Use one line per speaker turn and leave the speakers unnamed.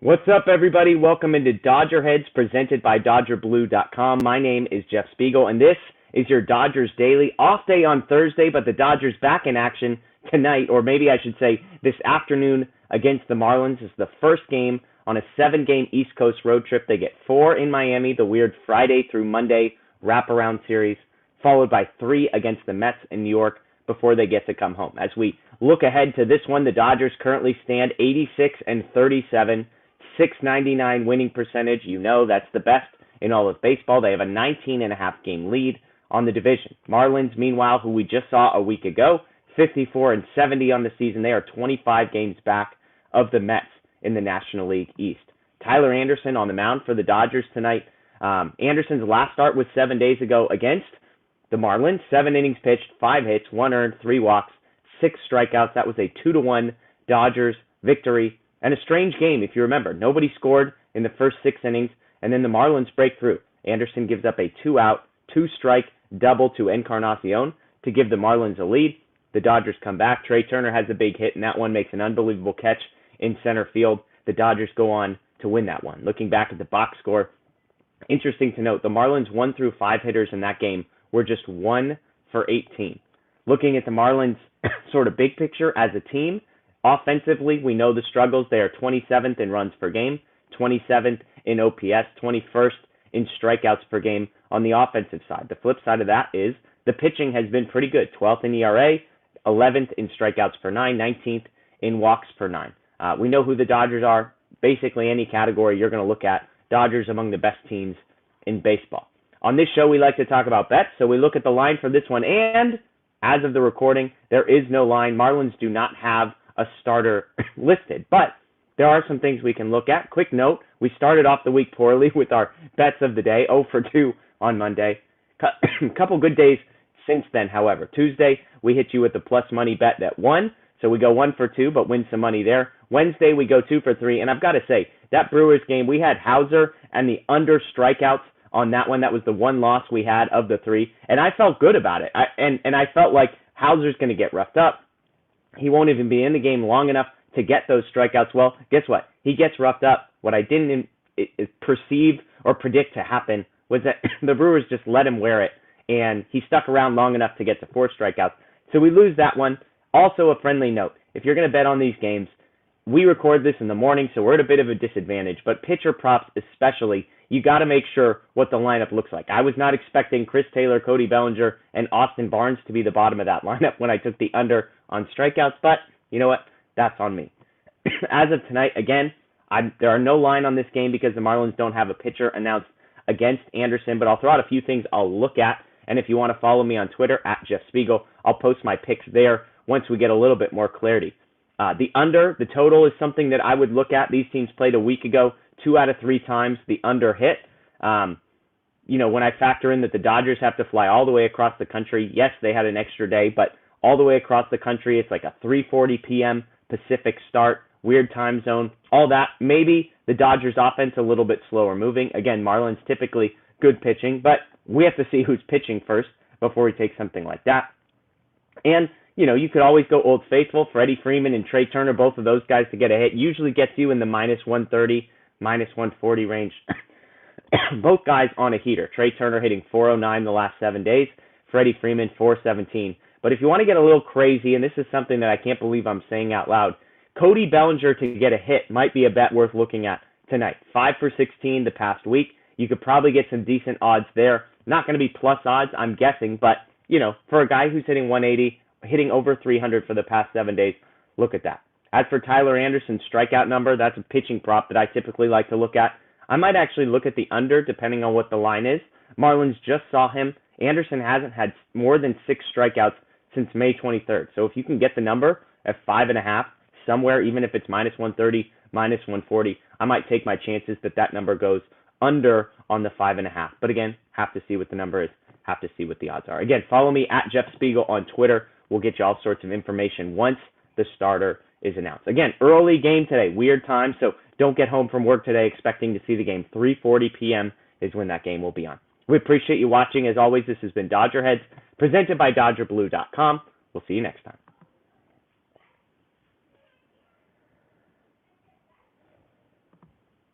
What's up, everybody? Welcome into DodgerHeads, presented by DodgerBlue.com. My name is Jeff Spiegel, and this is your Dodgers Daily. Off day on Thursday, but the Dodgers back in action tonight, or maybe I should say this afternoon against the Marlins. It's the first game on a 7-game East Coast road trip. They get 4 in Miami, the weird Friday through Monday wraparound series, followed by 3 against the Mets in New York before they get to come home. As we look ahead to this one, the Dodgers currently stand 86-37. .699 winning percentage. You know that's the best in all of baseball. They have a 19.5 game lead on the division. Marlins, meanwhile, who we just saw a week ago, 54-70 on the season. They are 25 games back of the Mets in the National League East. Tyler Anderson on the mound for the Dodgers tonight. Anderson's last start was 7 days ago against the Marlins. 7 innings pitched, 5 hits, 1 earned, 3 walks, 6 strikeouts. That was a 2-1 Dodgers victory. And a strange game, if you remember. Nobody scored in the first 6 innings, and then the Marlins break through. Anderson gives up a 2-out, 2-strike double to Encarnacion to give the Marlins a lead. The Dodgers come back. Trey Turner has a big hit, and that one makes an unbelievable catch in center field. The Dodgers go on to win that one. Looking back at the box score, interesting to note, the Marlins 1 through 5 hitters in that game were just 1 for 18. Looking at the Marlins sort of big picture as a team, offensively, we know the struggles. They are 27th in runs per game, 27th in OPS, 21st in strikeouts per game on the offensive side. The flip side of that is the pitching has been pretty good. 12th in ERA, 11th in strikeouts per 9, 19th in walks per 9. We know who the Dodgers are. Basically, any category you're going to look at, Dodgers among the best teams in baseball. On this show, we like to talk about bets, so we look at the line for this one. And as of the recording, there is no line. Marlins do not have a starter listed, but there are some things we can look at. Quick note, we started off the week poorly with our bets of the day, 0 for 2 on Monday. Couple good days since then, however. Tuesday, we hit you with the plus money bet that won, so we go 1 for 2, but win some money there. Wednesday, we go 2 for 3, and I've got to say, that Brewers game, we had Hauser and the under strikeouts on that one. That was the one loss we had of the 3, and I felt good about it. I felt like Hauser's going to get roughed up. He won't even be in the game long enough to get those strikeouts. Well, guess what? He gets roughed up. What I didn't perceive or predict to happen was that the Brewers just let him wear it, and he stuck around long enough to get to 4 strikeouts. So we lose that one. Also, a friendly note, if you're going to bet on these games, we record this in the morning, so we're at a bit of a disadvantage, but pitcher props especially, you got to make sure what the lineup looks like. I was not expecting Chris Taylor, Cody Bellinger, and Austin Barnes to be the bottom of that lineup when I took the under on strikeouts, but you know what? That's on me. As of tonight, again, there are no line on this game because the Marlins don't have a pitcher announced against Anderson, but I'll throw out a few things I'll look at, and if you want to follow me on Twitter, at Jeff Spiegel, I'll post my picks there once we get a little bit more clarity. The under, the total is something that I would look at. These teams played a week ago. 2 out of 3 times the under hit. When I factor in that the Dodgers have to fly all the way across the country, yes, they had an extra day, but all the way across the country, it's like a 3:40 p.m. Pacific start, weird time zone, all that. Maybe the Dodgers offense a little bit slower moving. Again, Marlins typically good pitching, but we have to see who's pitching first before we take something like that. And you could always go Old Faithful. Freddie Freeman and Trey Turner, both of those guys to get a hit, usually gets you in the -130, -140 range. Both guys on a heater. Trey Turner hitting .409 the last 7 days. Freddie Freeman, .417. But if you want to get a little crazy, and this is something that I can't believe I'm saying out loud, Cody Bellinger to get a hit might be a bet worth looking at tonight. 5 for 16 the past week. You could probably get some decent odds there. Not going to be plus odds, I'm guessing, but, for a guy who's hitting 180, hitting over 300 for the past 7 days, look at that. As for Tyler Anderson's strikeout number, that's a pitching prop that I typically like to look at. I might actually look at the under, depending on what the line is. Marlins just saw him. Anderson hasn't had more than 6 strikeouts since May 23rd. So if you can get the number at 5.5 somewhere, even if it's -130, -140, I might take my chances that number goes under on the 5.5. But again, have to see what the number is, have to see what the odds are. Again, follow me at Jeff Spiegel on Twitter. We'll get you all sorts of information once the starter is announced. Again, early game today, weird time, so don't get home from work today expecting to see the game. 3:40 p.m. is when that game will be on. We appreciate you watching. As always, this has been DodgerHeads, presented by DodgerBlue.com. We'll see you next time.